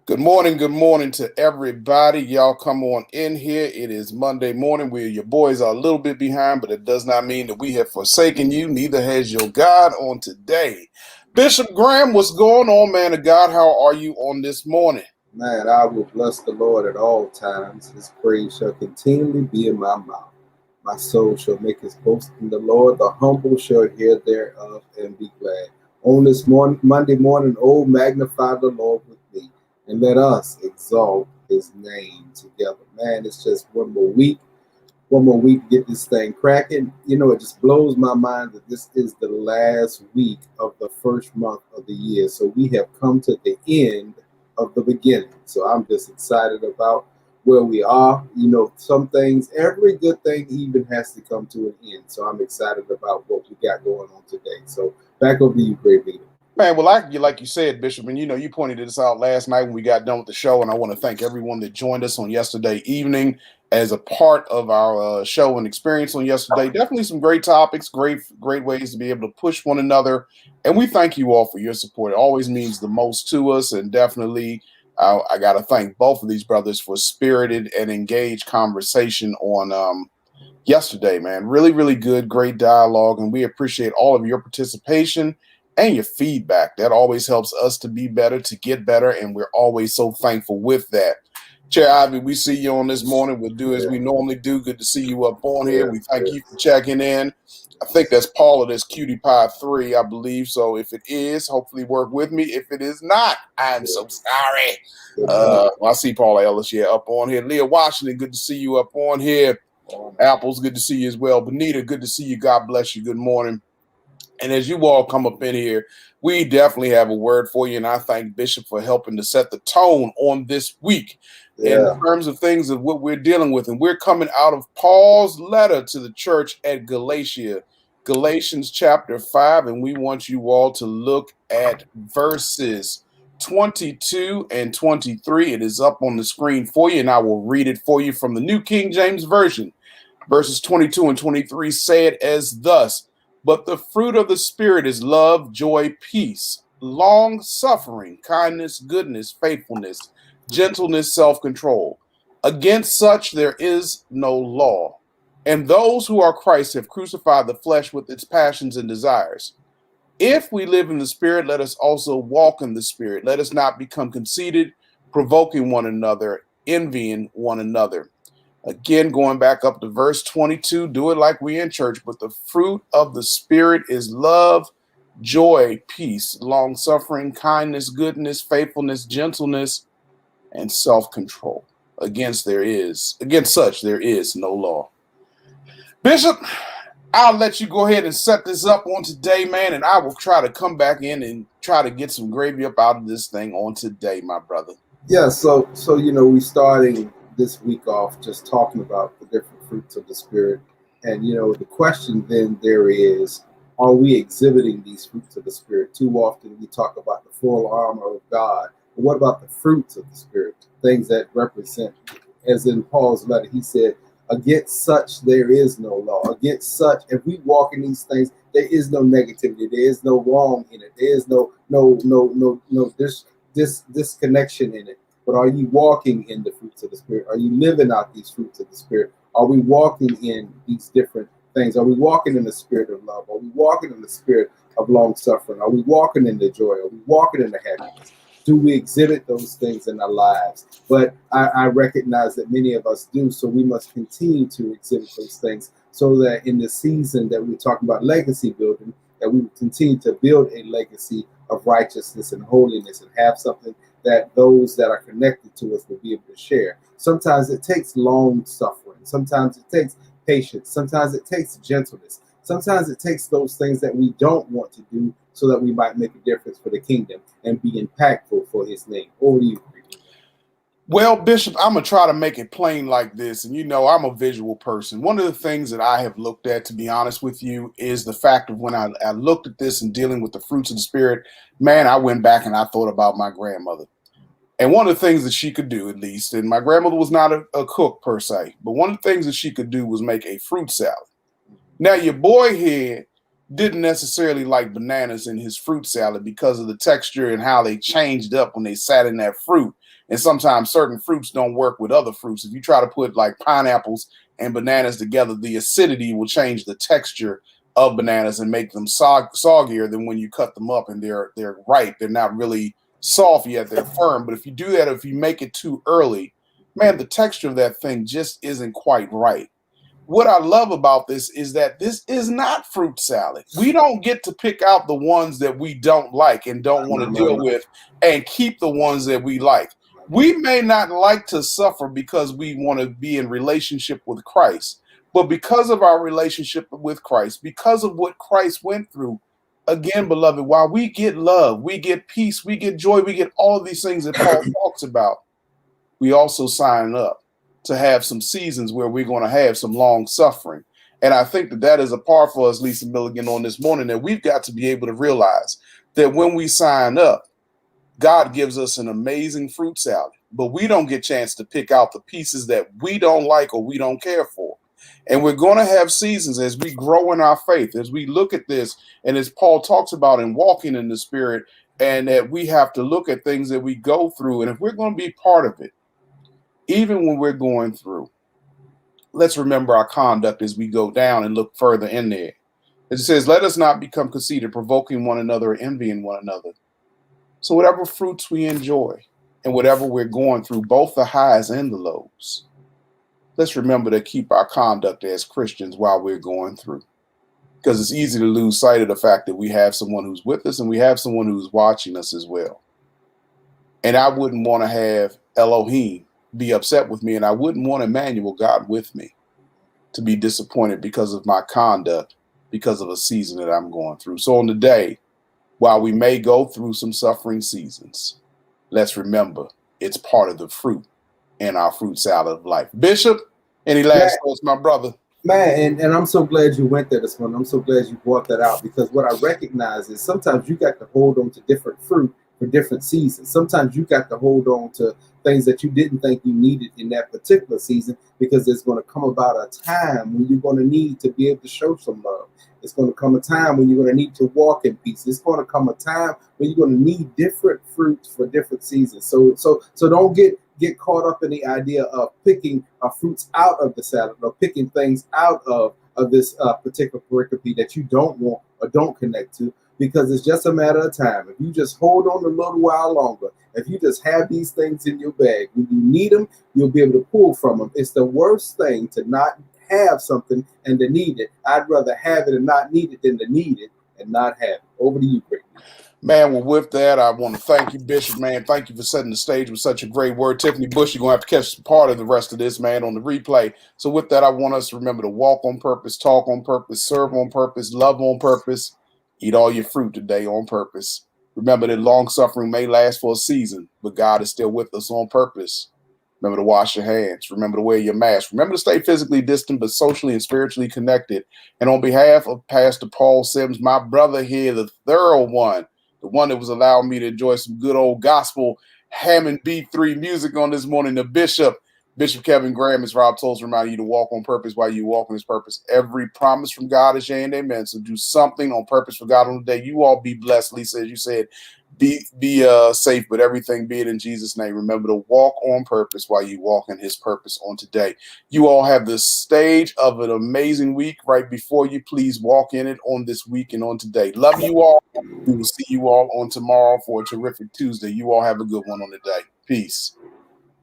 Good morning to everybody. Y'all come on in here. It is Monday morning. Your boys are a little bit behind, but it does not mean that we have forsaken you. Neither has your God on today. Bishop Graham, what's going on, man of God? How are you on this morning? Man, I will bless the Lord at all times. His praise shall continually be in my mouth. My soul shall make his boast in the Lord. The humble shall hear thereof and be glad. On this Monday morning, oh, magnify the Lord with me, and let us exalt his name together. Man, it's just one more week to get this thing cracking. It just blows my mind that this is the last week of the first month of the year. So we have come to the end of the beginning. So I'm just excited about where we are. Some things, every good thing even has to come to an end. So I'm excited about what we got going on today. So back over to you, great leader. Man, well, like you said, Bishop, and you pointed this out last night when we got done with the show, and I want to thank everyone that joined us on yesterday evening as a part of our show and experience on yesterday. Definitely some great topics, great ways to be able to push one another, and we thank you all for your support. It always means the most to us, and definitely I got to thank both of these brothers for spirited and engaged conversation on yesterday, man. Really, really good, great dialogue, and we appreciate all of your participation and your feedback. That always helps us to be better, to get better, and we're always so thankful with that. Chair Ivy, we see you on this morning. We'll do as we normally do. Good to see you up on here. We Yes, thank you yes. for checking in. I think that's Paula, that's Cutie Pie 3, I believe. So if it is, hopefully work with me. If it is not, I'm so Yes. sorry. Good morning. I see Paula Ellis, yeah, up on here. Leah Washington, good to see you up on here. Morning. Apples, good to see you as well. Benita, good to see you. God bless you. Good morning. And as you all come up in here, we definitely have a word for you. And I thank Bishop for helping to set the tone on this week in Yeah. terms of things of what we're dealing with. And we're coming out of Paul's letter to the church at Galatia, Galatians chapter 5. And we want you all to look at verses 22 and 23. It is up on the screen for you, and I will read it for you from the New King James Version. Verses 22 and 23 say it as thus. But the fruit of the Spirit is love, joy, peace, long suffering, kindness, goodness, faithfulness, gentleness, self control. Against such there is no law. And those who are Christ have crucified the flesh with its passions and desires. If we live in the Spirit, let us also walk in the Spirit. Let us not become conceited, provoking one another, envying one another. Again, going back up to verse 22, do it like we in church, but the fruit of the Spirit is love, joy, peace, long suffering, kindness, goodness, faithfulness, gentleness, and self control. Against such there is no law. Bishop, I'll let you go ahead and set this up on today, man, and I will try to come back in and try to get some gravy up out of this thing on today, my brother. Yeah, we starting this week off just talking about the different fruits of the spirit, and the question then there is, are we exhibiting these fruits of the spirit? Too often we talk about the full armor of God, but what about the fruits of the spirit? Things that represent, as in Paul's letter, he said, "Against such there is no law. Against such, if we walk in these things, there is no negativity. There is no wrong in it. There is no disconnection in it." But are you walking in the fruits of the Spirit? Are you living out these fruits of the Spirit? Are we walking in these different things? Are we walking in the spirit of love? Are we walking in the spirit of long suffering? Are we walking in the joy? Are we walking in the happiness? Do we exhibit those things in our lives? But I recognize that many of us do, so we must continue to exhibit those things so that in the season that we're talking about legacy building, that we will continue to build a legacy of righteousness and holiness and have something that those that are connected to us will be able to share. Sometimes it takes long suffering. Sometimes it takes patience. Sometimes it takes gentleness. Sometimes it takes those things that we don't want to do so that we might make a difference for the kingdom and be impactful for his name. Over to you. Well, Bishop, I'm going to try to make it plain like this. And I'm a visual person. One of the things that I have looked at, to be honest with you, is the fact of when I looked at this and dealing with the fruits of the Spirit, man, I went back and I thought about my grandmother. And one of the things that she could do, at least, and my grandmother was not a cook per se, but one of the things that she could do was make a fruit salad. Now, your boy here didn't necessarily like bananas in his fruit salad because of the texture and how they changed up when they sat in that fruit. And sometimes certain fruits don't work with other fruits. If you try to put like pineapples and bananas together, the acidity will change the texture of bananas and make them soggier than when you cut them up and they're ripe. They're not really soft yet, they're firm. But if you do that, if you make it too early, man, the texture of that thing just isn't quite right. What I love about this is that this is not fruit salad. We don't get to pick out the ones that we don't like and don't want to deal with and keep the ones that we like. We may not like to suffer because we want to be in relationship with Christ, but because of our relationship with Christ, because of what Christ went through, again, beloved, while we get love, we get peace, we get joy, we get all of these things that Paul talks about, we also sign up to have some seasons where we're going to have some long suffering. And I think that that is a part for us, Lisa Milligan, on this morning, that we've got to be able to realize that when we sign up, God gives us an amazing fruit salad, but we don't get a chance to pick out the pieces that we don't like or we don't care for. And we're going to have seasons as we grow in our faith, as we look at this, and as Paul talks about in walking in the Spirit, and that we have to look at things that we go through. And if we're going to be part of it, even when we're going through, let's remember our conduct as we go down and look further in there. It says, let us not become conceited, provoking one another, envying one another. So whatever fruits we enjoy and whatever we're going through, both the highs and the lows, let's remember to keep our conduct as Christians while we're going through. Because it's easy to lose sight of the fact that we have someone who's with us and we have someone who's watching us as well. And I wouldn't want to have Elohim be upset with me, and I wouldn't want Emmanuel, God, with me, to be disappointed because of my conduct, because of a season that I'm going through. So on the day, while we may go through some suffering seasons, let's remember it's part of the fruit in our fruit salad of life. Bishop, any last thoughts, my brother? Man, and I'm so glad you went there this morning. I'm so glad you brought that out, because what I recognize is sometimes you got to hold on to different fruit for different seasons. Sometimes you got to hold on to things that you didn't think you needed in that particular season, because there's going to come about a time when you're going to need to be able to show some love. It's going to come a time when you're going to need to walk in peace. It's going to come a time when you're going to need different fruits for different seasons. So don't get caught up in the idea of picking fruits out of the salad, or picking things out of this particular pericope that you don't want or don't connect to, because it's just a matter of time. If you just hold on a little while longer, if you just have these things in your bag, when you need them, you'll be able to pull from them. It's the worst thing to not have something and to need it. I'd rather have it and not need it than to need it and not have it. Over to you, Rick. Man, well, with that, I want to thank you, Bishop, man. Thank you for setting the stage with such a great word. Tiffany Bush, you're going to have to catch part of the rest of this, man, on the replay. So with that, I want us to remember to walk on purpose, talk on purpose, serve on purpose, love on purpose, eat all your fruit today on purpose. Remember that long suffering may last for a season, but God is still with us on purpose. Remember to wash your hands. Remember to wear your mask. Remember to stay physically distant, but socially and spiritually connected. And on behalf of Pastor Paul Sims, my brother here, the thorough one, the one that was allowing me to enjoy some good old gospel Hammond B3 music on this morning, the Bishop Kevin Graham, is Rob Toles reminding you to walk on purpose while you walk on his purpose. Every promise from God is yea and amen. So do something on purpose for God on the day. You all be blessed. Lisa, as you said, be safe, but everything be it in Jesus' name. Remember to walk on purpose while you walk in his purpose on today. You all have the stage of an amazing week right before you. Please walk in it on this week and on today. Love you all. We will see you all on tomorrow for a terrific Tuesday. You all have a good one on the day. Peace.